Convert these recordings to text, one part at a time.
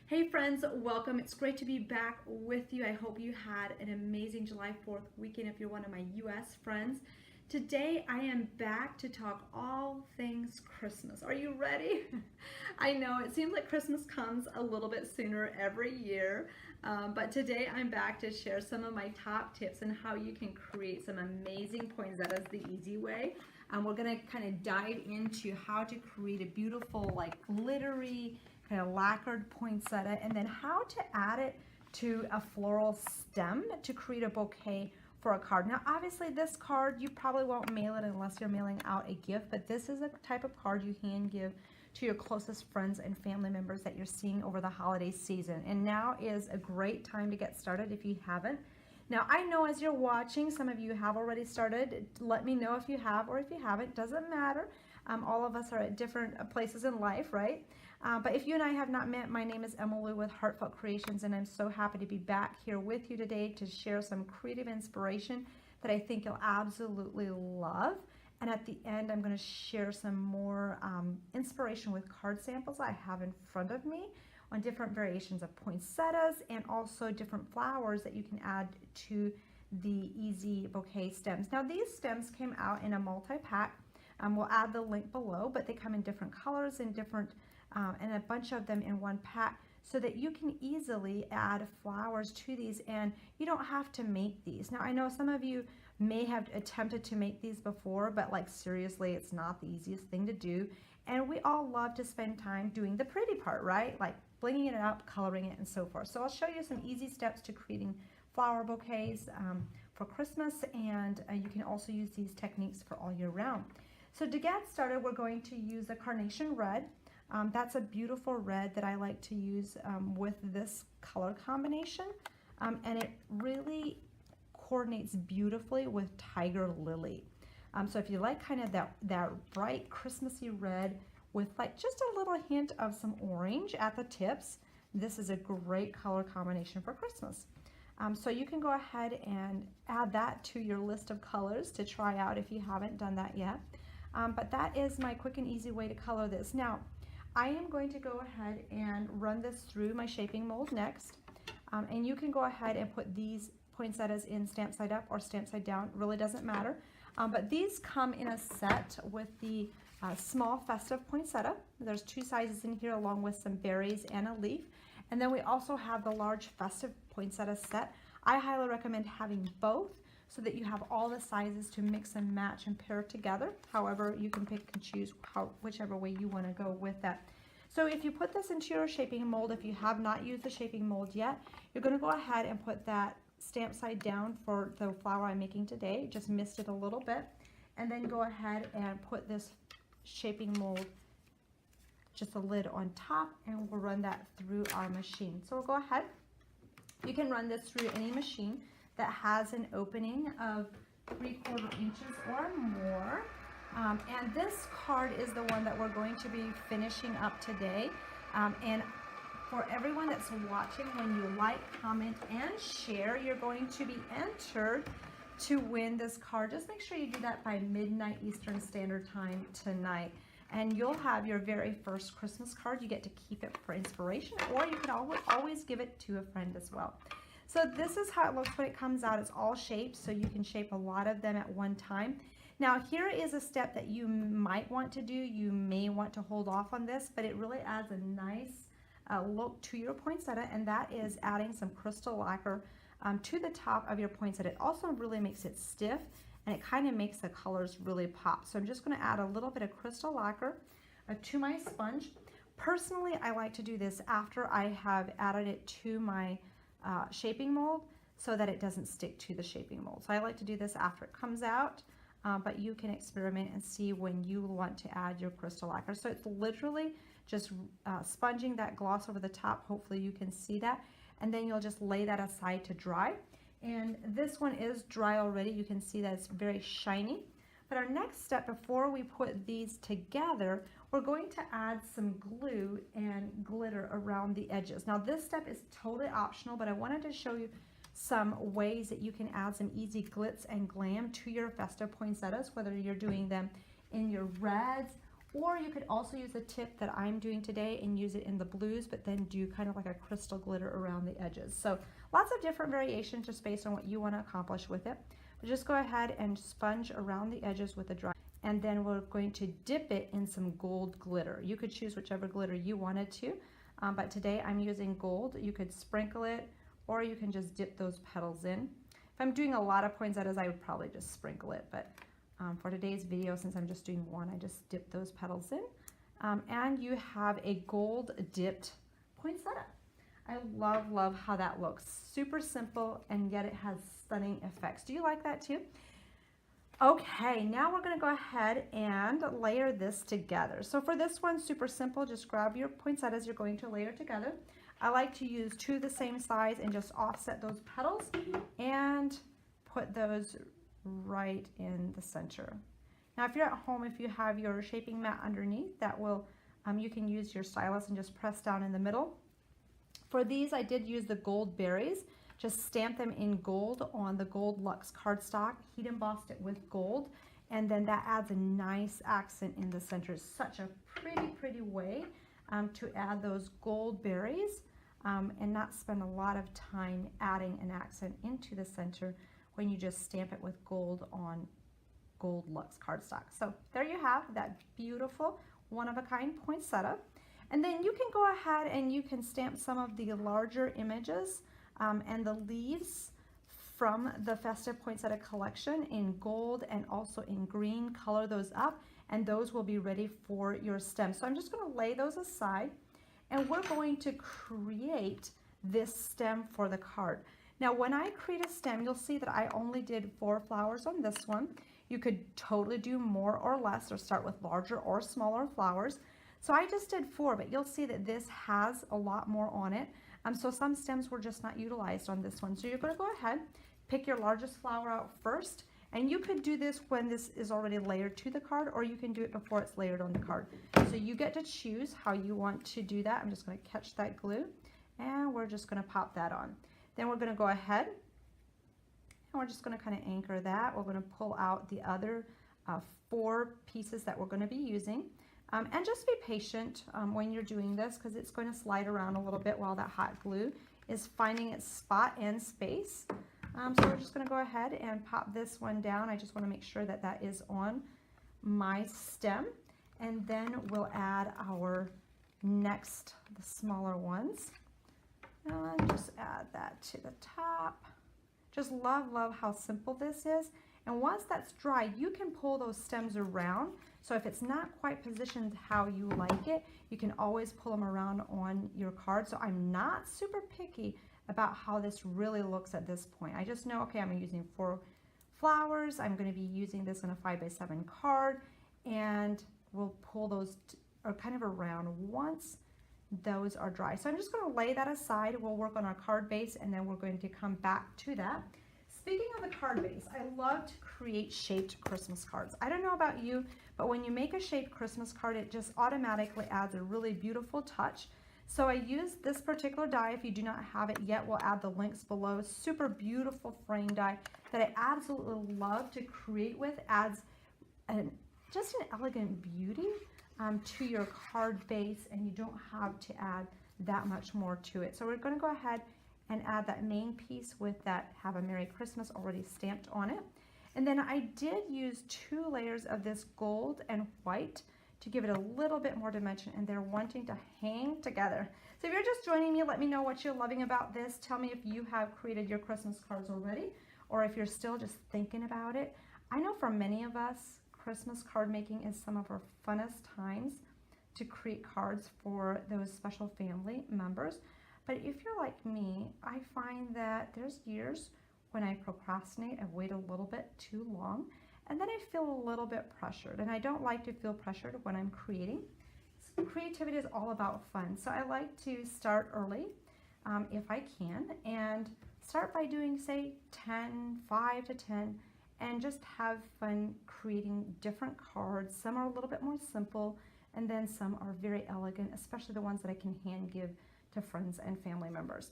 Hey friends, welcome. It's great to be back with you. I hope you had an amazing July 4th weekend if you're one of my US friends. Today I am back to talk all things Christmas. Are you ready? I know it seems like Christmas comes a little bit sooner every year, but today I'm back to share some of my top tips on how you can create some amazing poinsettias the easy way. We're going to kind of dive into how to create a beautiful, like glittery, kind of lacquered poinsettia, and then how to add it to a floral stem to create a bouquet for a card. Now, obviously, this card, you probably won't mail it unless you're mailing out a gift, but this is a type of card you can give to your closest friends and family members that you're seeing over the holiday season. And now is a great time to get started if you haven't. Now, I know as you're watching, some of you have already started. Let me know if you have or if you haven't. Doesn't matter. All of us are at different places in life, right? But if you and I have not met, my name is Emily with Heartfelt Creations, and I'm so happy to be back here with you today to share some creative inspiration that I think you'll absolutely love. And at the end, I'm going to share some more inspiration with card samples I have in front of me on different variations of poinsettias and also different flowers that you can add to the easy bouquet stems. Now, these stems came out in a multi-pack. We'll add the link below, but they come in different colors and different and a bunch of them in one pack so that you can easily add flowers to these and you don't have to make these. Now, I know some of you may have attempted to make these before, but like seriously, it's not the easiest thing to do. And we all love to spend time doing the pretty part, right? Like blinging it up, coloring it, and so forth. So I'll show you some easy steps to creating flower bouquets for Christmas, and you can also use these techniques for all year round. So to get started, we're going to use the carnation red. That's a beautiful red that I like to use with this color combination, and it really coordinates beautifully with tiger lily. So if you like kind of that bright Christmassy red with like just a little hint of some orange at the tips, this is a great color combination for Christmas. So you can go ahead and add that to your list of colors to try out if you haven't done that yet. But that is my quick and easy way to color this. Now, I am going to go ahead and run this through my shaping mold next. And you can go ahead and put these poinsettias in stamp side up or stamp side down, really doesn't matter. But these come in a set with the small festive poinsettia. There's two sizes in here along with some berries and a leaf. And then we also have the large festive poinsettia set. I highly recommend having both so that you have all the sizes to mix and match and pair together. However, you can pick and choose whichever way you want to go with that. So if you put this into your shaping mold, if you have not used the shaping mold yet, you're going to go ahead and put that stamp side down for the flower I'm making today. Just mist it a little bit. And then go ahead and put this shaping mold, just a lid on top, and we'll run that through our machine. So we'll go ahead. You can run this through any machine that has an opening of 3/4 inches or more. And this card is the one that we're going to be finishing up today. And for everyone that's watching, when you like, comment, and share, you're going to be entered to win this card. Just make sure you do that by midnight Eastern Standard Time tonight. And you'll have your very first Christmas card. You get to keep it for inspiration, or you can always give it to a friend as well. So this is how it looks when it comes out. It's all shaped, so you can shape a lot of them at one time. Now here is a step that you might want to do. You may want to hold off on this, but it really adds a nice look to your poinsettia, and that is adding some crystal lacquer to the top of your poinsettia. It also really makes it stiff, and it kind of makes the colors really pop. So I'm just going to add a little bit of crystal lacquer to my sponge. Personally, I like to do this after I have added it to my shaping mold so that it doesn't stick to the shaping mold. So I like to do this after it comes out, but you can experiment and see when you want to add your crystal lacquer. So it's literally just sponging that gloss over the top. Hopefully you can see that. And then you'll just lay that aside to dry. And this one is dry already. You can see that it's very shiny. But our next step before we put these together, we're going to add some glue and glitter around the edges. Now this step is totally optional, but I wanted to show you some ways that you can add some easy glitz and glam to your festive poinsettias, whether you're doing them in your reds Or you could also use the tip that I'm doing today and use it in the blues, but then do kind of like a crystal glitter around the edges. So lots of different variations just based on what you want to accomplish with it. But just go ahead and sponge around the edges with the dry. And then we're going to dip it in some gold glitter. You could choose whichever glitter you wanted to, but today I'm using gold. You could sprinkle it, or you can just dip those petals in. If I'm doing a lot of poinsettias, I would probably just sprinkle it, but for today's video, since I'm just doing one, I just dip those petals in. And you have a gold dipped poinsettia. I love how that looks. Super simple, and yet it has stunning effects. Do you like that too? Okay, now we're gonna go ahead and layer this together. So for this one, super simple, just grab your poinsettias you're going to layer together. I like to use two the same size and just offset those petals and put those right in the center. Now, if you're at home, if you have your shaping mat underneath, that will, you can use your stylus and just press down in the middle. For these, I did use the gold berries. Just stamp them in gold on the Gold Luxe cardstock, heat embossed it with gold, and then that adds a nice accent in the center. It's such a pretty way to add those gold berries and not spend a lot of time adding an accent into the center when you just stamp it with gold on Gold Luxe cardstock. So there you have that beautiful one-of-a-kind poinsettia. And then you can go ahead and you can stamp some of the larger images and the leaves from the Festive Poinsettia collection in gold and also in green. Color those up, and those will be ready for your stem. So I'm just going to lay those aside, and we're going to create this stem for the card. Now, when I create a stem, you'll see that I only did 4 flowers on this one. You could totally do more or less, or start with larger or smaller flowers. So I just did 4, but you'll see that this has a lot more on it. So some stems were just not utilized on this one. So you're going to go ahead, pick your largest flower out first, and you could do this when this is already layered to the card, or you can do it before it's layered on the card. So you get to choose how you want to do that. I'm just going to catch that glue, and we're just going to pop that on. Then we're going to go ahead, and we're just going to kind of anchor that. We're going to pull out the other 4 pieces that we're going to be using. And just be patient when you're doing this, because it's going to slide around a little bit while that hot glue is finding its spot and space. So we're just going to go ahead and pop this one down. I just want to make sure that that is on my stem. And then we'll add our next, the smaller ones. And just add that to the top. Just love how simple this is. And once that's dry, you can pull those stems around. So if it's not quite positioned how you like it, you can always pull them around on your card. So I'm not super picky about how this really looks at this point. I just know, okay, I'm using 4 flowers. I'm going to be using this in a 5x7 card, and we'll pull those kind of around once those are dry. So I'm just going to lay that aside. We'll work on our card base, and then we're going to come back to that. Speaking of the card base, I love to create shaped Christmas cards. I don't know about you, but when you make a shaped Christmas card, it just automatically adds a really beautiful touch. So I use this particular die. If you do not have it yet, we'll add the links below. Super beautiful frame die that I absolutely love to create with. Adds just an elegant beauty to your card base, and you don't have to add that much more to it. So we're going to go ahead and add that main piece with that Have a Merry Christmas already stamped on it. And then I did use 2 layers of this gold and white to give it a little bit more dimension, and they're wanting to hang together. So if you're just joining me, let me know what you're loving about this. Tell me if you have created your Christmas cards already, or if you're still just thinking about it. I know for many of us, Christmas card making is some of our funnest times to create cards for those special family members. But if you're like me, I find that there's years when I procrastinate, I wait a little bit too long, and then I feel a little bit pressured. And I don't like to feel pressured when I'm creating. So creativity is all about fun. So I like to start early if I can, and start by doing, say, 5 to 10, and just have fun creating different cards. Some are a little bit more simple, and then some are very elegant, especially the ones that I can hand give to friends and family members.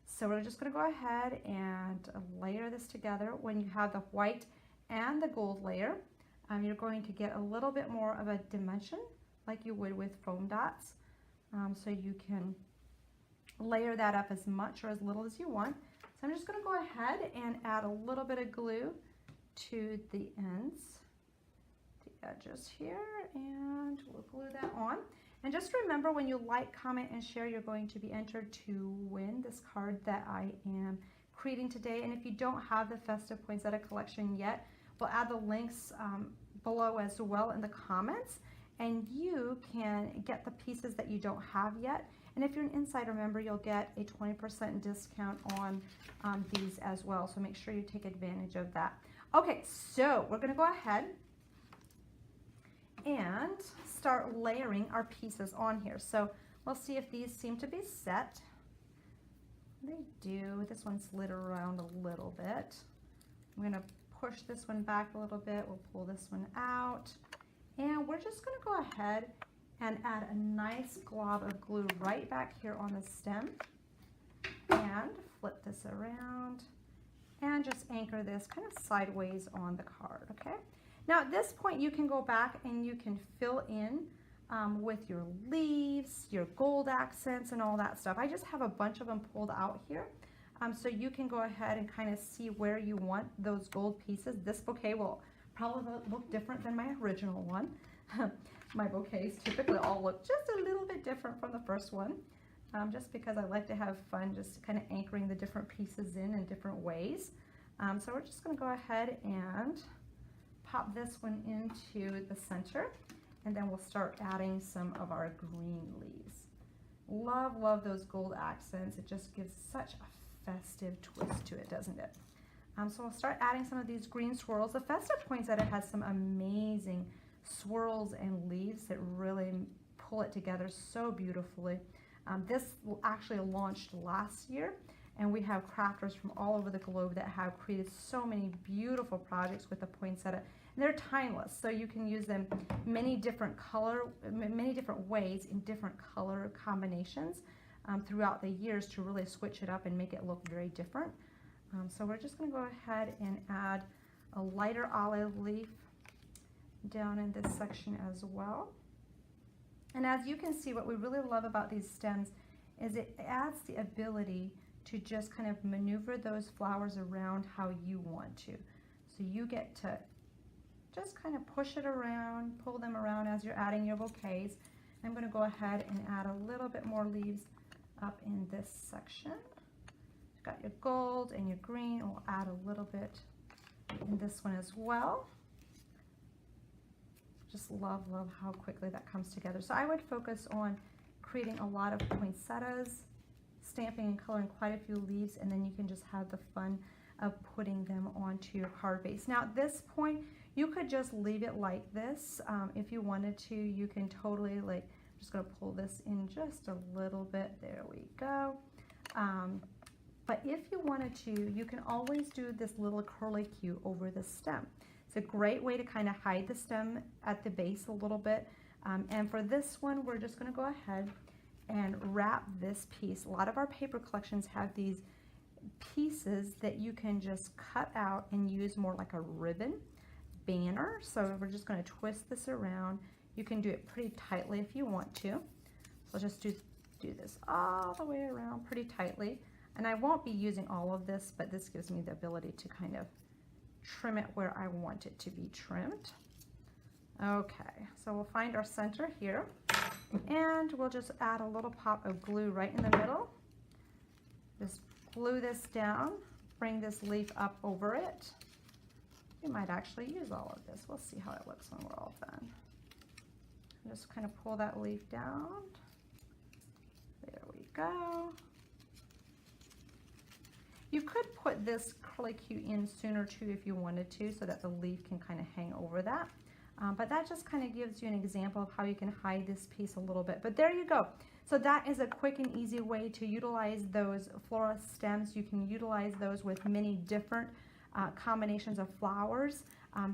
So we're just going to go ahead and layer this together. When you have the white and the gold layer, you're going to get a little bit more of a dimension like you would with foam dots. So you can layer that up as much or as little as you want. So I'm just going to go ahead and add a little bit of glue to the ends, the edges here, and we'll glue that on. And just remember, when you like, comment, and share, you're going to be entered to win this card that I am creating today. And if you don't have the Festive Poinsettia collection yet, we'll add the links below as well in the comments, and you can get the pieces that you don't have yet. And if you're an insider member, you'll get a 20% discount on these as well. So make sure you take advantage of that. Okay, so we're gonna go ahead and start layering our pieces on here. So we'll see if these seem to be set. They do. This one slid around a little bit. I'm gonna push this one back a little bit. We'll pull this one out. And we're just gonna go ahead and add a nice glob of glue right back here on the stem. And flip this around and just anchor this kind of sideways on the card, okay? Now at this point, you can go back and you can fill in with your leaves, your gold accents, and all that stuff. I just have a bunch of them pulled out here. So you can go ahead and kind of see where you want those gold pieces. This bouquet will probably look different than my original one. My bouquets typically all look just a little bit different from the first one, just because I like to have fun just kind of anchoring the different pieces in different ways. So we're just going to go ahead and pop this one into the center, and then we'll start adding some of our green leaves. Love, love those gold accents. It just gives such a festive twist to it, doesn't it? So we'll start adding some of these green swirls. The Festive Poinsettia has some amazing swirls and leaves that really pull it together so beautifully. This actually launched last year, and we have crafters from all over the globe that have created so many beautiful projects with the poinsettia. And they're timeless, so you can use them many different ways in different color combinations throughout the years to really switch it up and make it look very different. So we're just going to go ahead and add a lighter olive leaf down in this section as well. And as you can see, what we really love about these stems is it adds the ability to just kind of maneuver those flowers around how you want to. So you get to just kind of push it around, pull them around as you're adding your bouquets. I'm going to go ahead and add a little bit more leaves up in this section. You've got your gold and your green, and we'll add a little bit in this one as well. Just love, love how quickly that comes together. So I would focus on creating a lot of poinsettias, stamping and coloring quite a few leaves, and then you can just have the fun of putting them onto your card base. Now at this point, you could just leave it like this. If you wanted to, you can totally, like, I'm just gonna pull this in just a little bit. There we go. But if you wanted to, you can always do this little curlicue over the stem. It's a great way to kind of hide the stem at the base a little bit. And for this one, we're just gonna go ahead and wrap this piece. A lot of our paper collections have these pieces that you can just cut out and use more like a ribbon banner. So we're just going to twist this around. You can do it pretty tightly if you want to. So just do this all the way around pretty tightly. And I won't be using all of this, but this gives me the ability to kind of trim it where I want it to be trimmed. Okay, so we'll find our center here, and we'll just add a little pop of glue right in the middle. Just glue this down, bring this leaf up over it. We might actually use all of this. We'll see how it looks when we're all done. Just kind of pull that leaf down. There we go. You could put this curlicue in sooner too if you wanted to, so that the leaf can kind of hang over that. But that just kind of gives you an example of how you can hide this piece a little bit. But there you go. So that is a quick and easy way to utilize those flora stems. You can utilize those with many different combinations of flowers.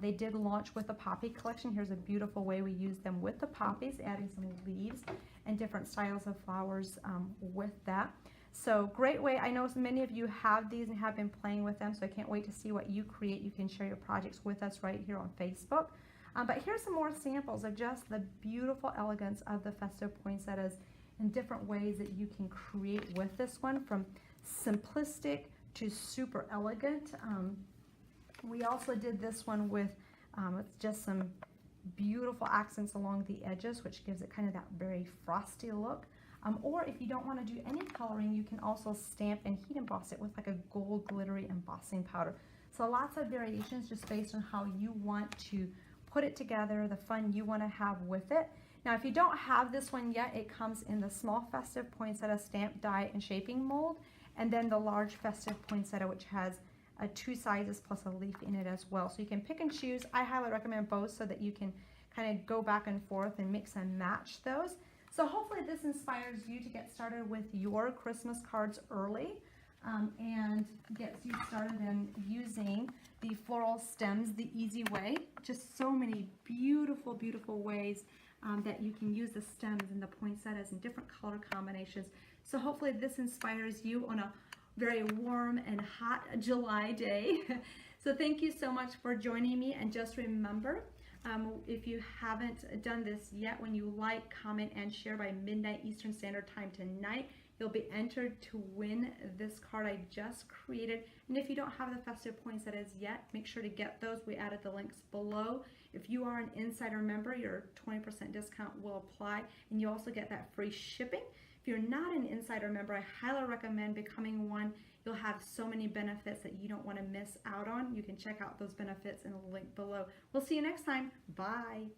They did launch with the poppy collection. Here's a beautiful way we use them with the poppies, adding some leaves and different styles of flowers with that. So great way. I know many of you have these and have been playing with them, so I can't wait to see what you create. You can share your projects with us right here on Facebook. But here's some more samples of just the beautiful elegance of the festive poinsettias in different ways that you can create with this one, from simplistic to super elegant. We also did this one with just some beautiful accents along the edges, which gives it kind of that very frosty look. Or if you don't want to do any coloring, you can also stamp and heat emboss it with like a gold glittery embossing powder. So lots of variations just based on how you want to put it together, the fun you want to have with it. Now, if you don't have this one yet, it comes in the small festive poinsettia stamp, die, and shaping mold, and then the large festive poinsettia, which has 2 sizes plus a leaf in it as well. So you can pick and choose. I highly recommend both so that you can kind of go back and forth and mix and match those. So hopefully this inspires you to get started with your Christmas cards early and gets you started in using the floral stems the easy way. Just so many beautiful, beautiful ways that you can use the stems and the poinsettias in different color combinations. So hopefully this inspires you on a very warm and hot July day. So thank you so much for joining me, and just remember, if you haven't done this yet, when you like, comment, and share by midnight Eastern Standard Time tonight, you'll be entered to win this card I just created. And if you don't have the festive poinsettias yet, make sure to get those. We added the links below. If you are an insider member, your 20% discount will apply, and you also get that free shipping. If you're not an insider member, I highly recommend becoming one. You'll have so many benefits that you don't want to miss out on. You can check out those benefits in the link below. We'll see you next time. Bye.